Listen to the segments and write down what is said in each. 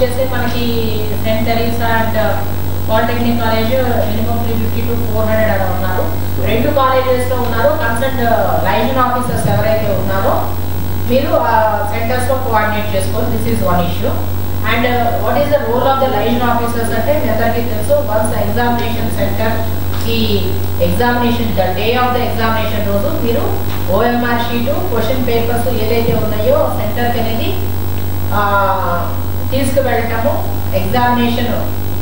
వచ్చేసి మనకి Saint Teresa and polytechnic college minimum 350 to 400 అలా ఉన్నారు. 2 కాలేజెస్లో ఉన్నారు. కన్సర్న్ లైజన్ ఆఫీసర్స్ ఎవరైతే ఉన్నారో మీరు సెంటర్స్లో కోఆర్డినేట్ చేసుకోవాలి. This is one issue. And what is the role of the liaison officers అంటే మీ అందరికీ తెలుసు. వన్స్ ఎగ్జామినేషన్ సెంటర్ ఈ examination the day of the examination రోజు మీరు OMR షీటు క్వశ్చన్ పేపర్స్ ఏదైతే ఉన్నాయో సెంటర్కి అనేది తీసుకువెళ్ళటము, ఎగ్జామినేషన్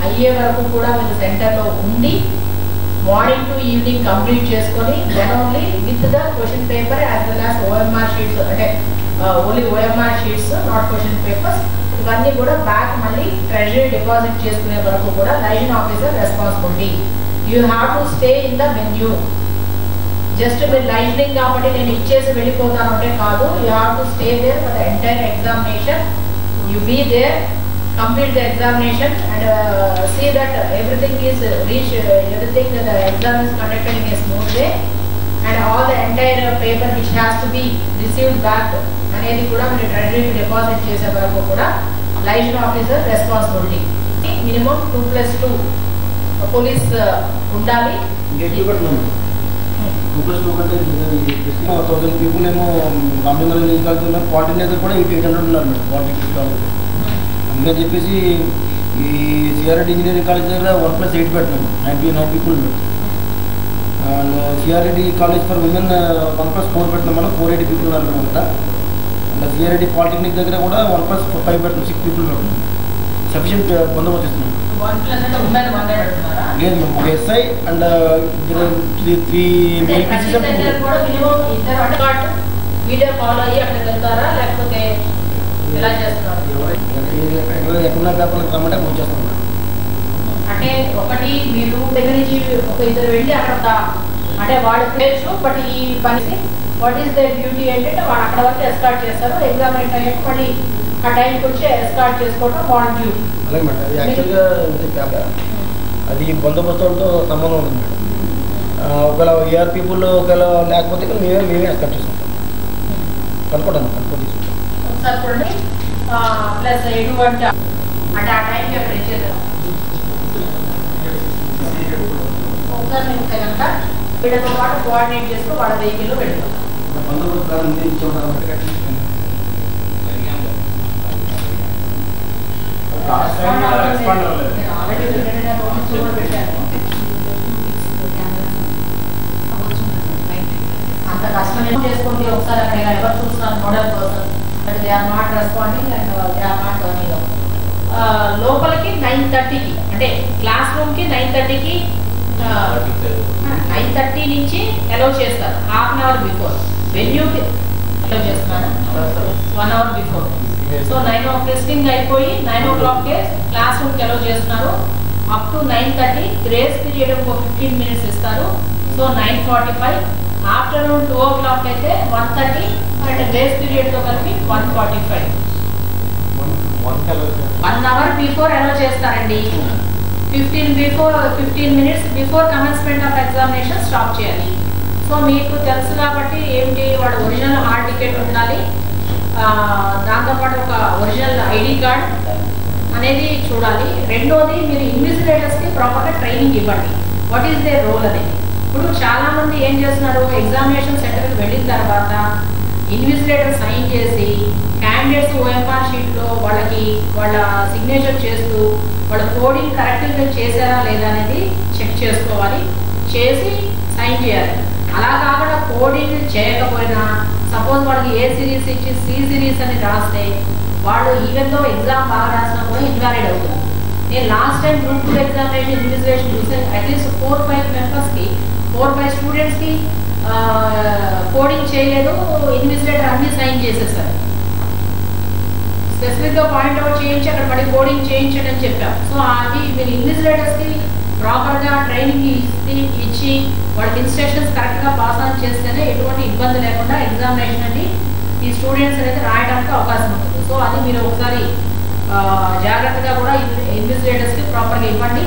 అయ్యే వరకు కూడా మీరు సెంటర్లో ఉండి మార్నింగ్ టు ఈవినింగ్ కంప్లీట్ చేసుకొని then only with the question paper as well as OMR sheets, అంటే only OMR sheets not question papers, ఇవన్నీ కూడా బ్యాక్ మళ్ళీ ట్రెజరీ డిపాజిట్ చేసుకునే వరకు కూడా liaison officer responsibility. You have to stay in the venue. Just మీరు liaisoning కాబట్టి నేను ఇచ్చేసి వెళ్ళిపోతాను అంటే కాదు. You have to stay there for the entire examination. You be there, complete the examination and see that everything is reached, everything the exam is conducted in a smooth way and all the entire paper which has to be received back అనేది కూడా మీరు ట్రెజరీకి deposit చేసే వరకు కూడా liaison officer responsibility. Minimum 2+2 police ఉండాలి. 2+2 కంటే 1000 people ఏమో రామచంద్ర నియోజకవర్గంలో పాలిటెక్నిక్ కూడా 800 ఉన్నారు మేడం. పాలిటెక్నిక్ కాలేజ్ అందుకని చెప్పేసి ఈ సిఆర్ఐడి ఇంజనీరింగ్ కాలేజ్ దగ్గర 1+8 పెట్టినాము, 99 పీపుల్ పెట్టాం. అండ్ సిఆర్ఐడి కాలేజ్ ఫర్ విమెన్ 1+4 పెట్టినాం మనం, 480 పీపుల్ ఉన్నారు అనమాట. అండ్ సిఆర్ఐడి పాలిటెక్నిక్ దగ్గర కూడా 1+5 పెట్టినాం, 6 పీపుల్ పెట్టినాం. సఫిషియంట్ బందోబస్తు ఇస్తున్నాం. లేదు మేము ఒక SI అండ్ 3 మేల్ పీసెస్. ఎక్కడ పేపర్లకు రమ్మంటే వచ్చేస్తాం. అంటే ఒకటి మీరు దగ్గర నుంచి ఒక ఇద్దరు వెళ్ళి అక్కడ అంటే వాడు చేయొచ్చు, బట్ ఈ పని వాట్ ఈస్ ద డ్యూటీ ఏంటంటే వాడు అక్కడ వరకు ఎస్కార్ట్ చేస్తారు. ఎగ్జామినేషన్ అయ్యాక మళ్ళీ ఆ టైంకి వచ్చి ఎస్కార్ట్ చేసుకోవడం వాడి డ్యూటీ. అలాగే మేడం, అది యాక్చువల్గా అది బందోబస్తుతో సంబంధం ఉంటుంది మేడం. ఒకవేళ AR పీపుల్ ఒకవేళ లేకపోతే మేమే ఎస్కార్ట్ చేసుకుంటాం. కనుక్కుంటాం తీసుకుంటాం ఒకసారి చూడండి. ప్లస్ ఎటువంటి అంటే ఆ టైంకి అక్కడ ఇచ్చేది ఒకసారి మేము కనుక వీళ్ళతో పాటు కోఆర్డినేట్ చేస్తూ వాళ్ళ వెహికల్లో పెడతాం. అంత కష్టం చేసుకుంటే ఒకసారి అక్కడ ఎవరు చూస్తున్నారు model person but they are not responding and they are not turning up. లోపలికి 9:30కి అంటే క్లాస్ రూమ్కి 9:30కి 9:30 నుంచి అలౌ చేస్తారు. ½ an hour బిఫోర్. వెన్యూకి అలౌ చేస్తున్నారు 1 hour before. So 9 o'clock testing అయిపోయి 9 o'clockకే క్లాస్ రూమ్కి అలౌ చేస్తున్నారు. అప్ టు 9:30 గ్రేస్ పీరియడ్ ఒక 15 minutes ఇస్తారు. సో 9:45. ఆఫ్టర్నూన్ 2 o'clock అయితే 1:30 అండ్ గ్రేస్ పీరియడ్తో కలిపి 1:45. 1 hour బిఫోర్ అలౌ చేస్తారండి. 15 minutes before commencement of examination stop చేయాలి. సో మీకు తెలుసు కాబట్టి ఏంటి వాడు ఒరిజినల్ హాల్ టికెట్ ఉండాలి, దాంతోపాటు ఒక ఒరిజినల్ ID కార్డ్ అనేది చూడాలి. రెండోది మీరు ఇన్విజిలేటర్స్కి ప్రాపర్గా ట్రైనింగ్ ఇవ్వండి. వాట్ ఈస్ దేర్ రోల్ అనేది. ఇప్పుడు చాలామంది ఏం చేస్తున్నారు, ఎగ్జామినేషన్ సెంటర్కి వెళ్ళిన తర్వాత ఇన్విజిలేటర్ సైన్ చేసి క్యాండిడేట్స్ OMR షీట్లో వాళ్ళకి వాళ్ళ సిగ్నేచర్ చేస్తూ వాళ్ళ కోడింగ్ కరెక్ట్గా చేశారా లేదా అనేది చెక్ చేసుకోవాలి, చేసి సైన్ చేయాలి. అలా కాకుండా కోడింగ్ చేయకపోయినా సపోజ్ వాళ్ళకి A series ఇచ్చి C series అని రాస్తే వాళ్ళు ఈవెన్తో ఎగ్జామ్ బాగా రాసినా కూడా ఇన్వాలిడ్ అవుతుంది. నేను last time group 2 examination invigilation చూసాను. అట్లీస్ట్ 4-5 మెంబర్స్కి 4-5 స్టూడెంట్స్కి కోడింగ్ చేయలేదు, ఇన్విజిలేటర్ అన్ని సైన్ చేసేసారు. స్పెసిఫిక్గా పాయింట్అవుట్ చేయించి అక్కడ పడి కోడింగ్ చేయించండి అని చెప్పాం. సో అది మీరు ఇన్విజిలేటర్స్కి ప్రాపర్గా ట్రైనింగ్ ఇచ్చి వాళ్ళకి ఇన్స్ట్రక్షన్స్ కరెక్ట్గా పాస్ ఆన్ చేస్తేనే ఎటువంటి ఇబ్బంది లేకుండా ఎగ్జామినేషన్ అని ఈ స్టూడెంట్స్ అనేది రాయడానికి అవకాశం ఉంటుంది. సో అది మీరు ఒకసారి జాగ్రత్తగా కూడా ఇన్విజిలేటర్స్కి ప్రాపర్గా ఇవ్వండి.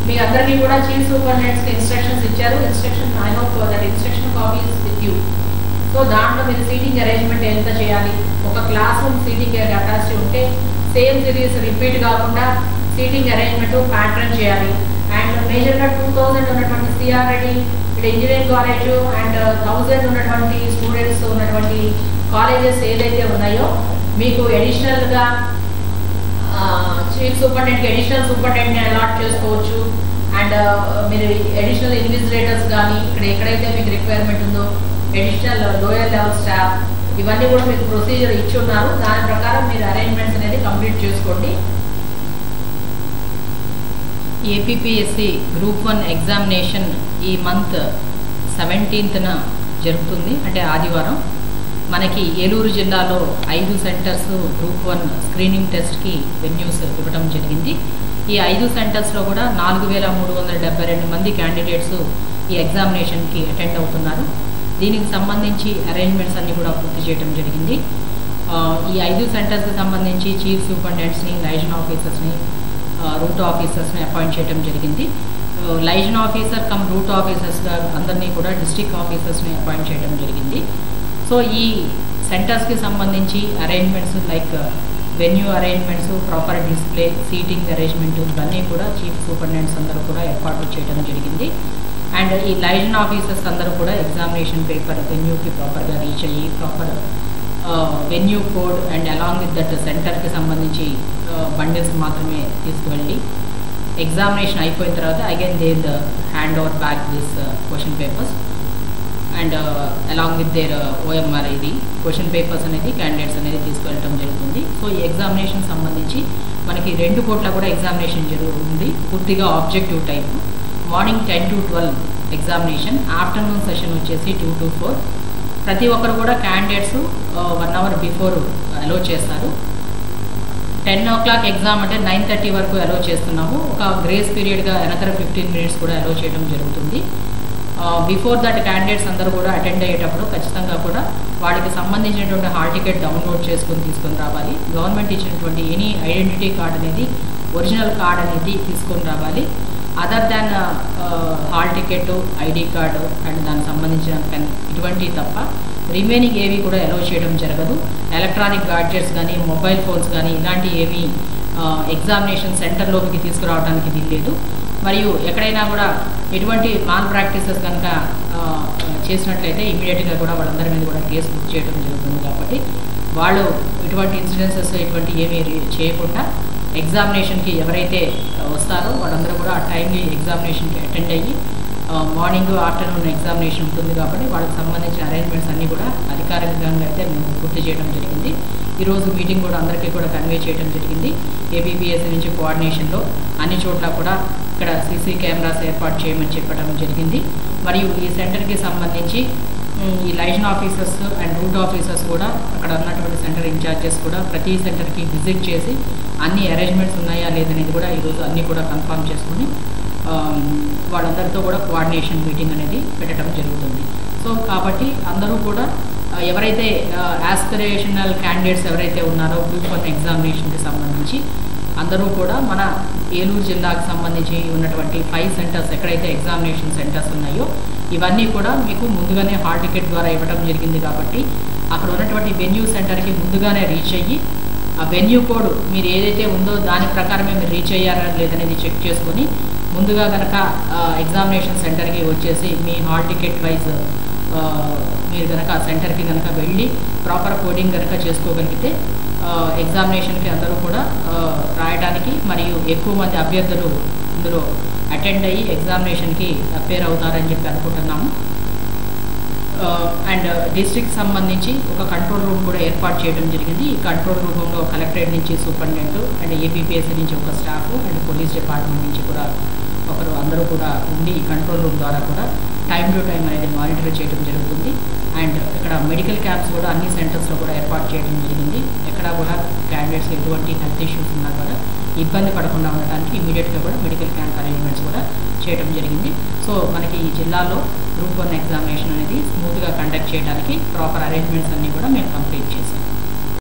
మీ అందరినీ కూడా చీఫ్ సూపరింటెండెంట్స్కి ఇన్స్ట్రక్షన్స్ ఇచ్చారు. Instruction I know that instruction copy is with you. So దాంట్లో మీరు సీటింగ్ అరేంజ్మెంట్ ఎంత చేయాలి, ఒక క్లాస్ రూమ్ సీటింగ్ అటాచ్ ఉంటే సేమ్ సిరీస్ రిపీట్ కాకుండా సీటింగ్ అరేంజ్మెంట్ ప్యాటర్న్ చేయాలి. అండ్ మేజర్గా 2000 ఉన్నటువంటి సిఆర్ఐడి ఇక్కడ ఇంజనీరింగ్ కాలేజ్ అండ్ 1000 ఉన్నటువంటి స్టూడెంట్స్ ఉన్నటువంటి కాలేజెస్ ఏదైతే ఉన్నాయో మీకు అడిషనల్గా చీఫ్ సూపరింటెండెంట్కి అడిషనల్ సూపరింటెండెంట్ని అలాట్ చేసుకోవచ్చు. అండ్ మీరు అడిషనల్ ఇన్విజిలేటర్స్ కానీ ఇక్కడ ఎక్కడైతే మీకు రిక్వైర్మెంట్ ఉందో అడిషనల్ లోయర్ లెవెల్ స్టాఫ్ ఇవన్నీ కూడా మీకు ప్రొసీజర్ ఇచ్చి ఉన్నారు. దాని ప్రకారం మీరు అరేంజ్మెంట్స్ అనేది కంప్లీట్ చేసుకోండి. ఏపీపీఎస్సి గ్రూప్ 1 ఎగ్జామినేషన్ ఈ మంత్ 17న జరుగుతుంది, అంటే ఆదివారం. మనకి ఏలూరు జిల్లాలో 5 సెంటర్స్ గ్రూప్ 1 స్క్రీనింగ్ టెస్ట్కి వెన్యూస్ ఇవ్వడం జరిగింది. ఈ 5 సెంటర్స్లో కూడా 4372 మంది క్యాండిడేట్స్ ఈ ఎగ్జామినేషన్కి అటెండ్ అవుతున్నారు. దీనికి సంబంధించి అరేంజ్మెంట్స్ అన్నీ కూడా పూర్తి చేయడం జరిగింది. ఈ 5 సెంటర్స్కి సంబంధించి చీఫ్ సూపరింటెండెంట్స్ని, లైజన్ ఆఫీసర్స్ని, రూట్ ఆఫీసర్స్ని అపాయింట్ చేయడం జరిగింది. లైజన్ ఆఫీసర్ కమ్ రూట్ ఆఫీసర్స్గా అందరినీ కూడా డిస్ట్రిక్ట్ ఆఫీసర్స్ని అపాయింట్ చేయడం జరిగింది. సో ఈ సెంటర్స్కి సంబంధించి arrangements like venue arrangements, proper display, seating arrangement ఇవన్నీ కూడా చీఫ్ సూపరింటెండెంట్స్ అందరూ కూడా ఏర్పాటు చేయడం జరిగింది. అండ్ ఈ లైజన్ ఆఫీసర్స్ అందరూ కూడా ఎగ్జామినేషన్ పేపర్ వెన్యూకి ప్రాపర్గా రీచ్ అయ్యి proper venue code and along with that సెంటర్కి సంబంధించి బండిల్స్ మాత్రమే తీసుకువెళ్ళి ఎగ్జామినేషన్ అయిపోయిన తర్వాత again they will hand over back this question papers and along with their OMR ఇది క్వశ్చన్ పేపర్స్ అనేది క్యాండిడేట్స్ అనేది తీసుకువెళ్ళడం జరుగుతుంది. సో ఈ ఎగ్జామినేషన్ సంబంధించి మనకి 2 కోట్ల కూడా ఎగ్జామినేషన్ జరుగుతుంది. పూర్తిగా objective type. Morning 10 to 12 examination, afternoon session వచ్చేసి 2 to 4. ప్రతి ఒక్కరు కూడా క్యాండిడేట్స్ 1 hour బిఫోర్ అలో చేస్తారు. 10 o'clock ఎగ్జామ్ అంటే 9:30 వరకు అలో చేస్తున్నాము. ఒక గ్రేస్ పీరియడ్గా అనదర్ 15 minutes కూడా అలో చేయడం జరుగుతుంది. బిఫోర్ దట్ క్యాండిడేట్స్ అందరూ కూడా అటెండ్ అయ్యేటప్పుడు ఖచ్చితంగా కూడా వాటికి సంబంధించినటువంటి హాల్ టికెట్ డౌన్లోడ్ తీసుకొని రావాలి. గవర్నమెంట్ ఇచ్చినటువంటి ఎనీ ఐడెంటిటీ కార్డ్ అనేది, ఒరిజినల్ కార్డ్ అనేది తీసుకొని రావాలి. Other than hall ticket, ID card and దానికి సంబంధించిన ఇటువంటివి తప్ప రిమైనింగ్ ఏవి కూడా అలో చేయడం జరగదు. ఎలక్ట్రానిక్ గాడ్జెట్స్ కానీ, మొబైల్ ఫోన్స్ కానీ ఇలాంటివి ఏమీ ఎగ్జామినేషన్ సెంటర్లోకి తీసుకురావడానికి వీల్లేదు. మరియు ఎక్కడైనా కూడా ఎటువంటి మాల్ ప్రాక్టీసెస్ కనుక చేసినట్లయితే ఇమీడియట్గా కూడా వాళ్ళందరి మీద కూడా కేసు బుక్ చేయడం జరుగుతుంది. కాబట్టి వాళ్ళు ఇటువంటి ఇన్సిడెన్సెస్ ఇటువంటి ఏమీ చేయకుండా ఎగ్జామినేషన్కి ఎవరైతే వస్తారో వాళ్ళందరూ కూడా ఆ టైంకి ఎగ్జామినేషన్కి అటెండ్ అయ్యి మార్నింగ్ ఆఫ్టర్నూన్ ఎగ్జామినేషన్ ఉంటుంది కాబట్టి వాళ్ళకి సంబంధించిన అరేంజ్మెంట్స్ అన్నీ కూడా అధికారికంగా అయితే మేము పూర్తి చేయడం జరిగింది. ఈరోజు మీటింగ్ కూడా అందరికీ కూడా కన్వే చేయడం జరిగింది. ఏపీపీఎస్సీ నుంచి కోఆర్డినేషన్లో అన్ని చోట్ల కూడా ఇక్కడ సీసీ కెమెరాస్ ఏర్పాటు చేయమని చెప్పడం జరిగింది. మరియు ఈ సెంటర్కి సంబంధించి ఈ liaison officers and route officers కూడా అక్కడ ఉన్నటువంటి సెంటర్ ఇన్ఛార్జెస్ కూడా ప్రతి సెంటర్కి విజిట్ చేసి అన్ని అరేంజ్మెంట్స్ ఉన్నాయా లేదనేది కూడా ఈరోజు అన్నీ కూడా కన్ఫర్మ్ చేసుకుని వాళ్ళందరితో కూడా కోఆర్డినేషన్ మీటింగ్ అనేది పెట్టడం జరుగుతుంది. సో కాబట్టి అందరూ కూడా ఎవరైతే ఆస్పిరేషనల్ క్యాండిడేట్స్ ఎవరైతే ఉన్నారో గ్రూప్ 1 ఎగ్జామినేషన్కి సంబంధించి అందరూ కూడా మన ఏలూరు జిల్లాకు సంబంధించి ఉన్నటువంటి 5 సెంటర్స్ ఎక్కడైతే ఎగ్జామినేషన్ సెంటర్స్ ఉన్నాయో ఇవన్నీ కూడా మీకు ముందుగానే హాల్ టికెట్ ద్వారా ఇవ్వడం జరిగింది. కాబట్టి అక్కడ ఉన్నటువంటి వెన్యూ సెంటర్కి ముందుగానే రీచ్ అయ్యి ఆ వెన్యూ కోడ్ మీరు ఏదైతే ఉందో దాని ప్రకారమే మీరు రీచ్ అయ్యారా లేదనేది చెక్ చేసుకొని ముందుగా కనుక ఎగ్జామినేషన్ సెంటర్కి వచ్చేసి మీ హాల్ టికెట్ వైజ్ మీరు కనుక ఆ సెంటర్కి కనుక వెళ్ళి ప్రాపర్ కోడింగ్ కనుక చేసుకోగలిగితే ఎగ్జామినేషన్కి అందరూ కూడా రాయడానికి మరియు ఎక్కువ మంది అభ్యర్థులు ఇందులో అటెండ్ అయ్యి ఎగ్జామినేషన్కి అపేర్ అవుతారని చెప్పి అనుకుంటున్నాము. అండ్ డిస్ట్రిక్ట్ సంబంధించి ఒక కంట్రోల్ రూమ్ కూడా ఏర్పాటు చేయడం జరిగింది. ఈ కంట్రోల్ రూమ్లో కలెక్టరేట్ నుంచి సూపరింటెండెంట్ అండ్ ఏపీపీఎస్సీ నుంచి ఒక స్టాఫ్ అండ్ పోలీస్ డిపార్ట్మెంట్ నుంచి కూడా ఒకరు అందరూ కూడా ఉండి ఈ కంట్రోల్ రూమ్ ద్వారా కూడా టైం టు టైం అనేది మానిటర్ చేయడం జరుగుతుంది. అండ్ ఇక్కడ మెడికల్ క్యాంప్స్ కూడా అన్ని సెంటర్స్లో కూడా ఏర్పాటు చేయడం జరిగింది. ఎక్కడ కూడా క్యాండిడేట్స్ ఎటువంటి హెల్త్ ఇష్యూస్ ఉన్నా కూడా ఇబ్బంది పడకుండా ఉండడానికి ఇమీడియట్గా కూడా మెడికల్ క్యాంప్ అరేంజ్మెంట్స్ కూడా చేయడం జరిగింది. సో మనకి ఈ జిల్లాలో గ్రూప్ 1 ఎగ్జామినేషన్ అనేది స్మూత్గా కండక్ట్ చేయడానికి ప్రాపర్ అరేంజ్మెంట్స్ అన్నీ కూడా మేము కంప్లీట్ చేసాం.